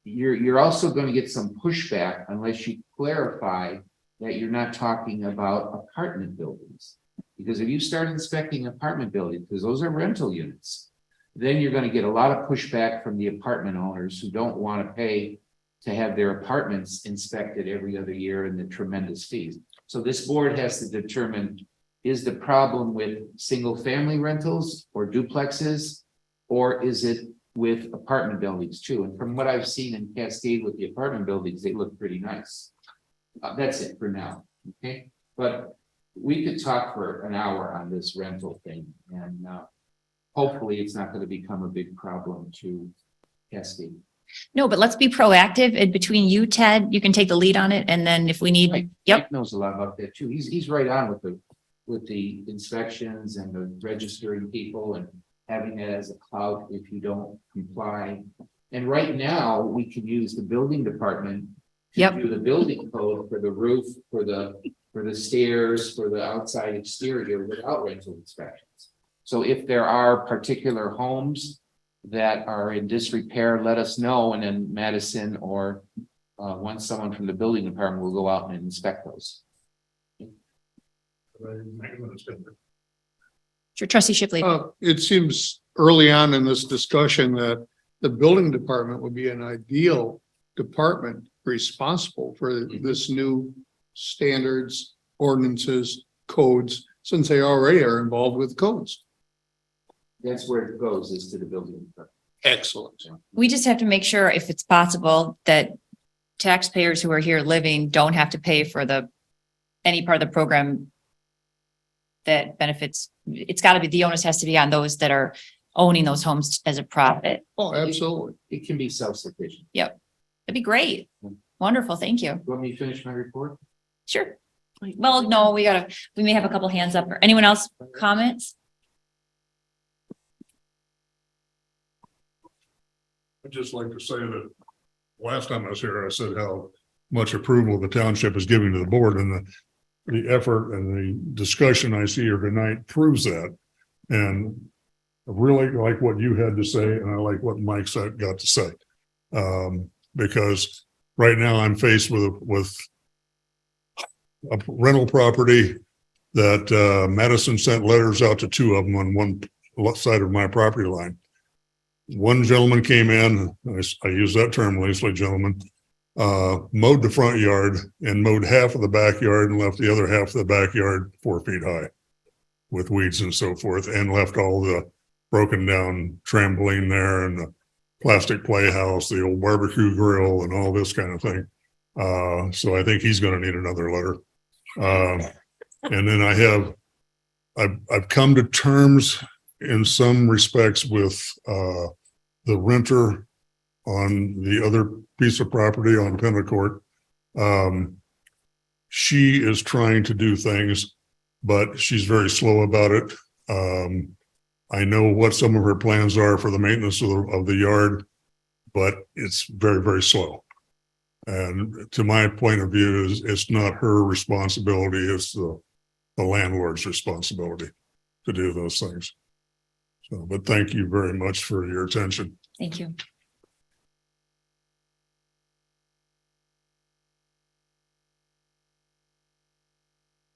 You're also going to get some pushback unless you clarify that you're not talking about apartment buildings. Because if you start inspecting apartment buildings, because those are rental units, then you're going to get a lot of pushback from the apartment owners who don't want to pay to have their apartments inspected every other year and the tremendous fees. So this board has to determine, is the problem with single family rentals or duplexes, or is it with apartment buildings too? And from what I've seen in Cascade with the apartment buildings, they look pretty nice. That's it for now. Okay, but we could talk for an hour on this rental thing, and hopefully it's not going to become a big problem to Cascade. No, but let's be proactive. And between you, Ted, you can take the lead on it. And then if we need, Mike knows a lot about that too. He's right on with the inspections and the registering people and having it as a clout if you don't comply. And right now, we can use the building department to do the building code for the roof, for the stairs, for the outside exterior without rental inspections. So if there are particular homes that are in disrepair, let us know, and then Madison or someone from the building department will go out and inspect those. Sure, Trustee Shipley. It seems early on in this discussion that the building department would be an ideal department responsible for this new standards, ordinances, codes, since they already are involved with codes. That's where it goes, is to the building department. Excellent. We just have to make sure, if it's possible, that taxpayers who are here living don't have to pay for any part of the program that benefits. It's got to be, the onus has to be on those that are owning those homes as a profit. Oh, absolutely. It can be self-sufficient. Yep. That'd be great. Wonderful. Thank you. You want me to finish my report? Sure. Well, no, we may have a couple hands up. Anyone else comments? I'd just like to say that last time I was here, I said how much approval the township is giving to the board, and the effort and the discussion I see here tonight proves that. And I really like what you had to say, and I like what Mike got to say. Because right now I'm faced with a rental property that Madison sent letters out to two of them on one side of my property line. one gentleman came in, I use that term loosely, gentlemen, mowed the front yard and mowed half of the backyard and left the other half of the backyard 4 feet high with weeds and so forth, and left all the broken down trampoline there and the plastic playhouse, the old barbecue grill and all this kind of thing. So I think he's going to need another letter. And then I've come to terms in some respects with the renter on the other piece of property on Pinnacourt. She is trying to do things, but she's very slow about it. I know what some of her plans are for the maintenance of the yard, but it's very, very slow. And to my point of view, it's not her responsibility, it's the landlord's responsibility to do those things. So, but thank you very much for your attention. Thank you.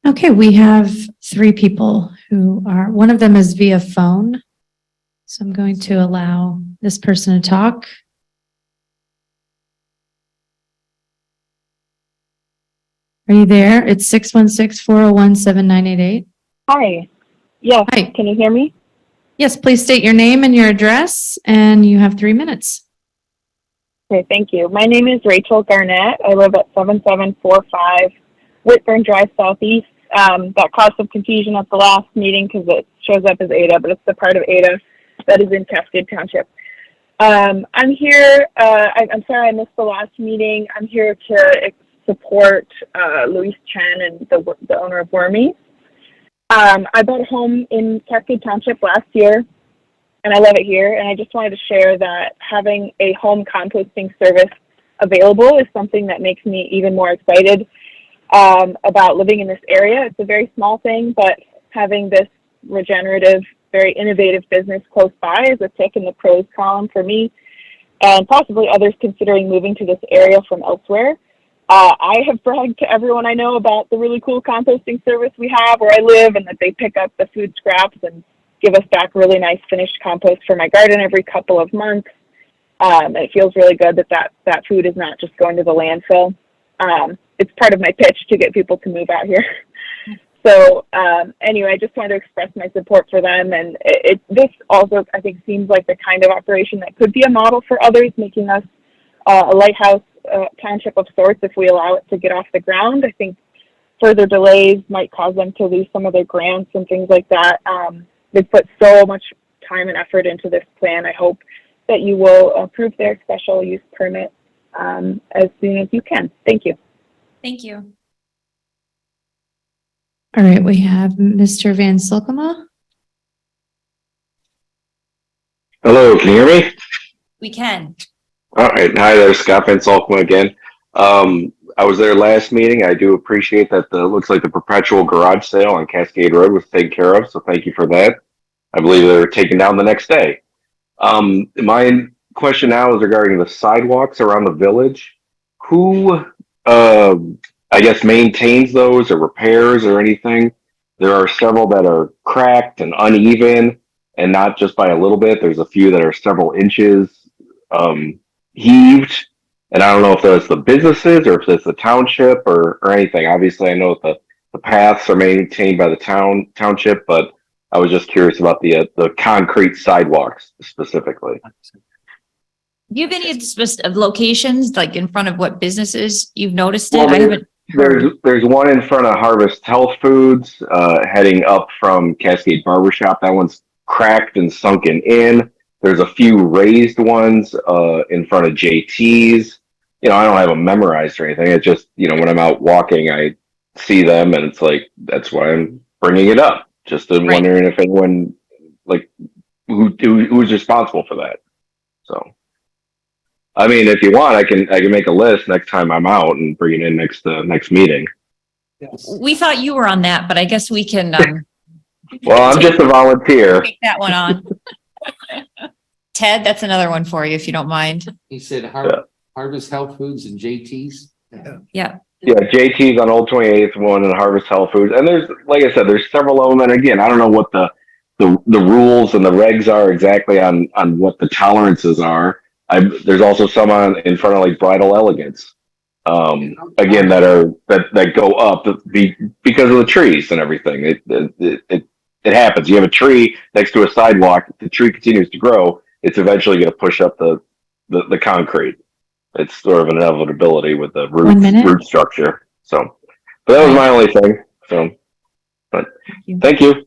Okay, we have 3 people who are, one of them is via phone. So I'm going to allow this person to talk. Are you there? It's 616-401-7988. Hi. Yes. Hi. Can you hear me? Yes, please state your name and your address, and you have 3 minutes. Okay, thank you. My name is Rachel Garnett. I live at 7745 Whitburn Drive Southeast. That caused some confusion at the last meeting because it shows up as Ada, but it's the part of Ada that is in Cascade Township. I'm here. I'm sorry I missed the last meeting. I'm here to support Louise Chen and the owner of Wormy. I bought a home in Cascade Township last year, and I love it here. And I just wanted to share that having a home composting service available is something that makes me even more excited about living in this area. It's a very small thing, but having this regenerative, very innovative business close by is a tick in the pros column for me and possibly others considering moving to this area from elsewhere. I have bragged to everyone I know about the really cool composting service we have where I live, and that they pick up the food scraps and give us back really nice finished compost for my garden every couple of months. And it feels really good that food is not just going to the landfill. It's part of my pitch to get people to move out here. So anyway, I just wanted to express my support for them. And this also, I think, seems like the kind of operation that could be a model for others, making us a lighthouse township of sorts if we allow it to get off the ground. I think further delays might cause them to lose some of their grants and things like that. They've put so much time and effort into this plan. I hope that you will approve their special use permit as soon as you can. Thank you. Thank you. All right, we have Mr. Van Silkema. Hello, can you hear me? We can. All right. Hi there, Scott Van Salkma again. I was there last meeting. I do appreciate that looks like the perpetual garage sale on Cascade Road was taken care of. So thank you for that. I believe they were taken down the next day. My question now is regarding the sidewalks around the village. Who, I guess, maintains those or repairs or anything? There are several that are cracked and uneven, and not just by a little bit. There's a few that are several inches heaved. And I don't know if that's the businesses or if it's the township or anything. Obviously, I know the paths are maintained by the township, but I was just curious about the concrete sidewalks specifically. Do you have any specific locations, like in front of what businesses you've noticed it? Well, I haven't heard. There's one in front of Harvest Health Foods, heading up from Cascade Barbershop. That one's cracked and sunken in. There's a few raised ones in front of JT's. You know, I don't have them memorized or anything. It's just, you know, when I'm out walking, I see them, and it's like, that's why I'm bringing it up. Just wondering if anyone, like, who's responsible for that. So, I mean, if you want, I can make a list next time I'm out and bring it in next meeting. We thought you were on that, but I guess we can. Well, I'm just a volunteer. Take that one on. Ted, that's another one for you if you don't mind. He said Harvest Health Foods and JT's. Yeah. Yeah, JT's on Old 28th one and Harvest Health Foods. And there's, like I said, there's several of them. And again, I don't know what the the rules and the regs are exactly on what the tolerances are. There's also some in front of like Bridal Elegance. Again, that go up because of the trees and everything. It happens. You have a tree next to a sidewalk, the tree continues to grow, it's eventually going to push up the concrete. It's sort of an inevitability with the 1 minute. root structure. So, but that was my only thing. So, but thank you.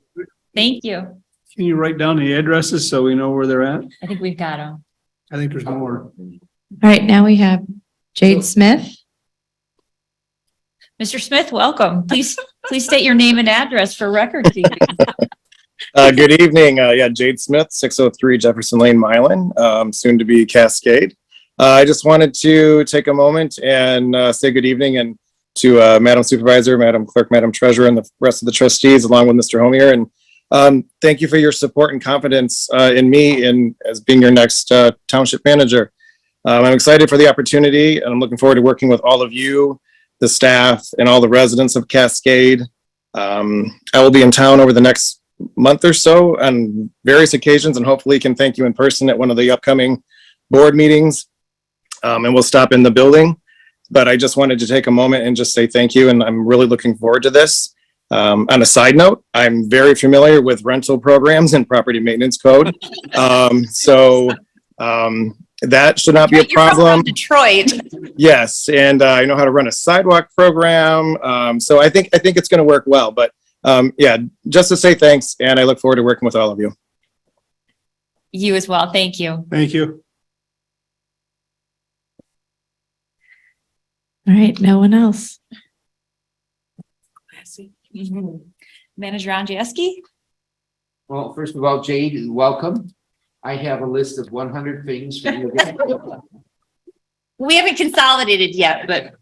Thank you. Can you write down the addresses so we know where they're at? I think we've got them. I think there's more. All right, now we have Jade Smith. Mr. Smith, welcome. Please state your name and address for record keeping. Good evening. Jade Smith, 603 Jefferson Lane, Milan, soon to be Cascade. I just wanted to take a moment and say good evening and to Madam Supervisor, Madam Clerk, Madam Treasurer, and the rest of the trustees, along with Mr. Homier. And thank you for your support and confidence in me as being your next township manager. I'm excited for the opportunity, and I'm looking forward to working with all of you, the staff, and all the residents of Cascade. I will be in town over the next month or so on various occasions, and hopefully can thank you in person at one of the upcoming board meetings. And we'll stop in the building. But I just wanted to take a moment and just say thank you, and I'm really looking forward to this. On a side note, I'm very familiar with rental programs and property maintenance code. That should not be a problem. Detroit. Yes, and I know how to run a sidewalk program. So I think it's going to work well. But just to say thanks, and I look forward to working with all of you. You as well. Thank you. Thank you. All right, no one else. Manager Andrzejewski? Well, first of all, Jade, welcome. I have a list of 100 things for you. We haven't consolidated yet, but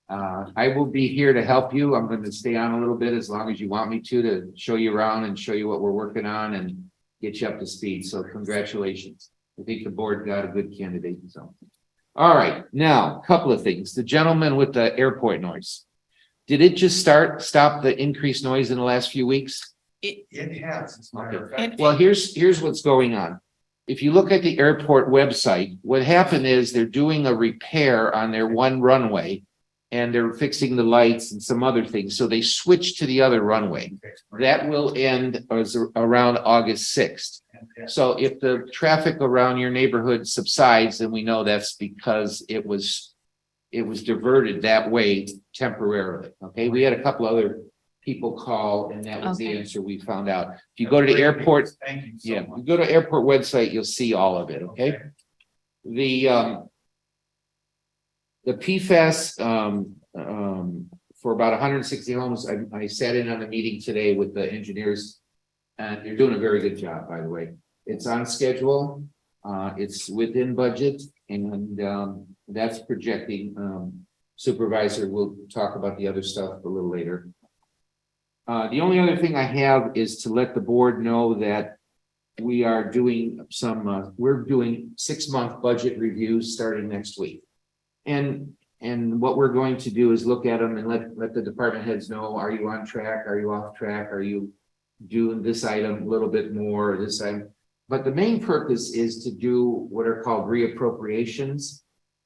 I will be here to help you. I'm going to stay on a little bit as long as you want me to show you around and show you what we're working on and get you up to speed. So congratulations. I think the board got a good candidate. So, all right, now a couple of things. The gentleman with the airport noise. Did it just stop the increased noise in the last few weeks? It has. Well, here's what's going on. If you look at the airport website, what happened is they're doing a repair on their one runway and they're fixing the lights and some other things. So they switched to the other runway. That will end around August 6th. So if the traffic around your neighborhood subsides, then we know that's because it was diverted that way temporarily. Okay, we had a couple other people call, and that was the answer we found out. If you go to the airport, if you go to airport website, you'll see all of it. Okay, the PFAS for about 160 homes. I sat in on a meeting today with the engineers, and they're doing a very good job. By the way, it's on schedule. It's within budget, and that's projecting. Supervisor will talk about the other stuff a little later. The only other thing I have is to let the board know that we are doing we're doing 6-month budget reviews starting next week. And what we're going to do is look at them and let the department heads know, are you on track? Are you off track? Are you doing this item a little bit more, this item? But the main purpose is to do what are called reappropriations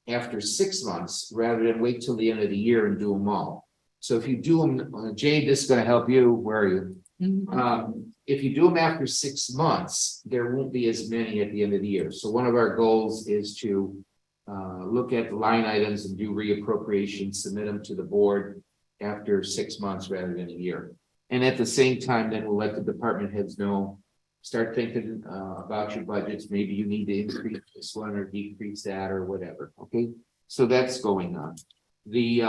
after 6 months, rather than wait till the end of the year and do them all. So if you do them, Jade, this is going to help you. Where are you? If you do them after 6 months, there won't be as many at the end of the year. So one of our goals is to look at the line items and do reappropriations, submit them to the board after 6 months rather than a year. And at the same time, then we'll let the department heads know, start thinking about your budgets. Maybe you need to increase this one or decrease that or whatever. Okay, so that's going on. The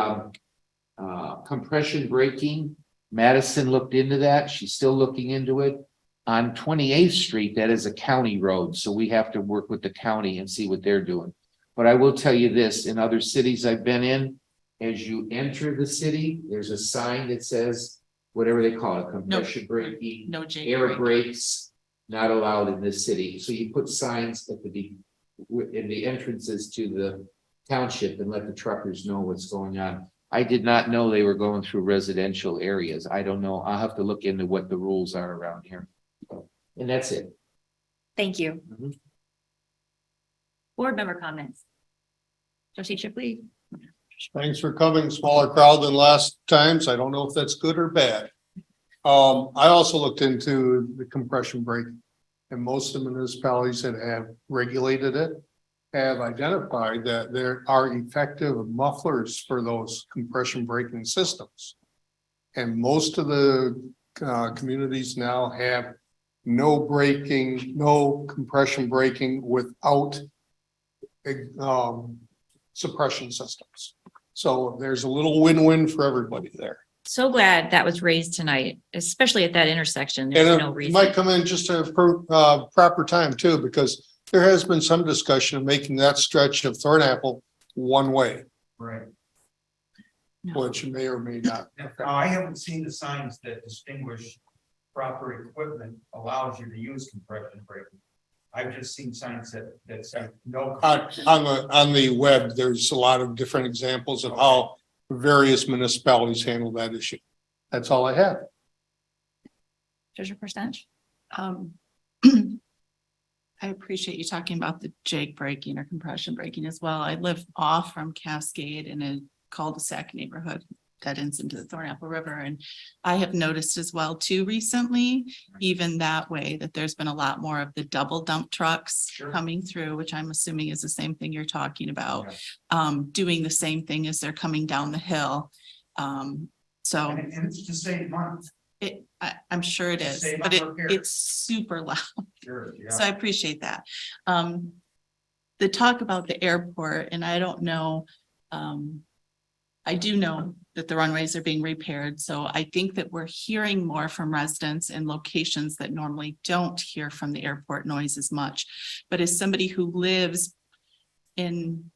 compression braking, Madison looked into that. She's still looking into it. On 28th Street, that is a county road, so we have to work with the county and see what they're doing. But I will tell you this, in other cities I've been in, as you enter the city, there's a sign that says, whatever they call it, compression braking, air brakes, not allowed in this city. So you put signs at in the entrances to the township and let the truckers know what's going on. I did not know they were going through residential areas. I don't know. I'll have to look into what the rules are around here. And that's it. Thank you. Mhm. Board member comments. Trustee Shipley? Thanks for coming. Smaller crowd than last times. I don't know if that's good or bad. I also looked into the compression brake. And most of the municipalities that have regulated it have identified that there are effective mufflers for those compression braking systems. And most of the communities now have no braking, no compression braking without suppression systems. So there's a little win-win for everybody there. So glad that was raised tonight, especially at that intersection. And There's no it reason. might come in just a proper time too, because there has been some discussion of making that stretch of Thornapple one way, Right. which may or may not. I haven't seen the signs that distinguish proper equipment allows you to use compression braking. I've just seen signs that say no. On the web, there's a lot of different examples of how various municipalities handle that issue. That's all I have. Treasurer Percentage? I appreciate you talking about the jake braking or compression braking as well. I live off from Cascade in a cul-de-sac neighborhood that ends into the Thornapple River. And I have noticed as well too recently, even that way, that there's been a lot more of the double dump trucks coming through, which I'm assuming is the same thing you're talking about. Doing the same thing as they're coming down the hill. So And it's to save money. I'm sure it is, Save but on repairs. it's super loud. Sure, yeah. So I appreciate that. The talk about the airport, and I don't know, I do know that the runways are being repaired, so I think that we're hearing more from residents in locations that normally don't hear from the airport noise as much. But as somebody who lives in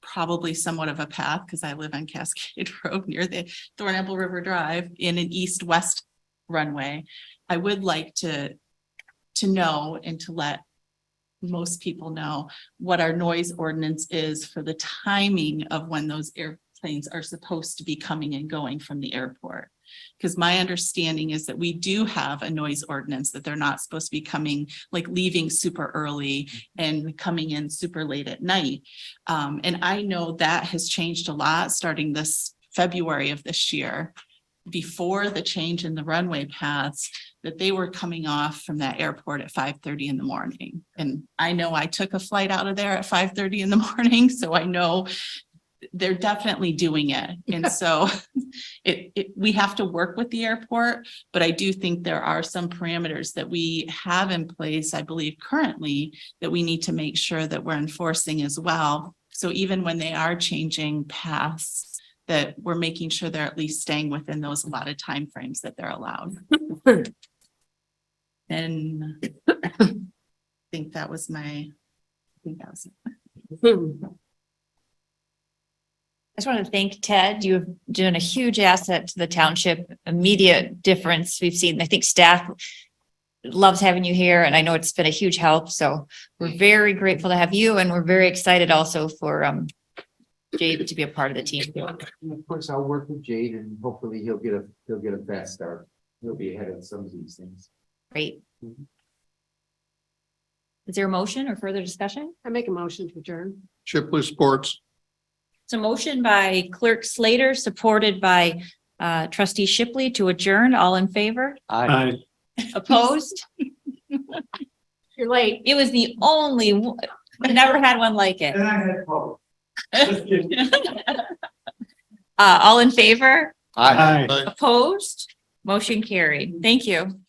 probably somewhat of a path, because I live on Cascade Road near the Thornapple River Drive in an east-west runway, I would like to know and to let most people know what our noise ordinance is for the timing of when those airplanes are supposed to be coming and going from the airport. Because my understanding is that we do have a noise ordinance that they're not supposed to be coming, like leaving super early and coming in super late at night. And I know that has changed a lot starting this February of this year. Before the change in the runway paths, that they were coming off from that airport at 5:30 in the morning. And I know I took a flight out of there at 5:30 in the morning, so I know they're definitely doing it. And so we have to work with the airport, but I do think there are some parameters that we have in place, I believe currently, that we need to make sure that we're enforcing as well. So even when they are changing paths, that we're making sure they're at least staying within those allotted timeframes that they're allowed. And I think that was it. I just want to thank Ted. You've done a huge asset to the township, immediate difference we've seen. I think staff loves having you here, and I know it's been a huge help. So we're very grateful to have you, and we're very excited also for Jade to be a part of the team. And of course, I'll work with Jade and hopefully he'll get a fast start. He'll be ahead of some of these things. Great. Is there a motion or further discussion? I make a motion to adjourn. Shipley Sports. It's a motion by Clerk Slater, supported by Trustee Shipley to adjourn. All in favor? Aye. Opposed? You're late. It was the only, I never had one like it. And I had trouble. All in favor? Aye. Opposed? Motion carried. Thank you.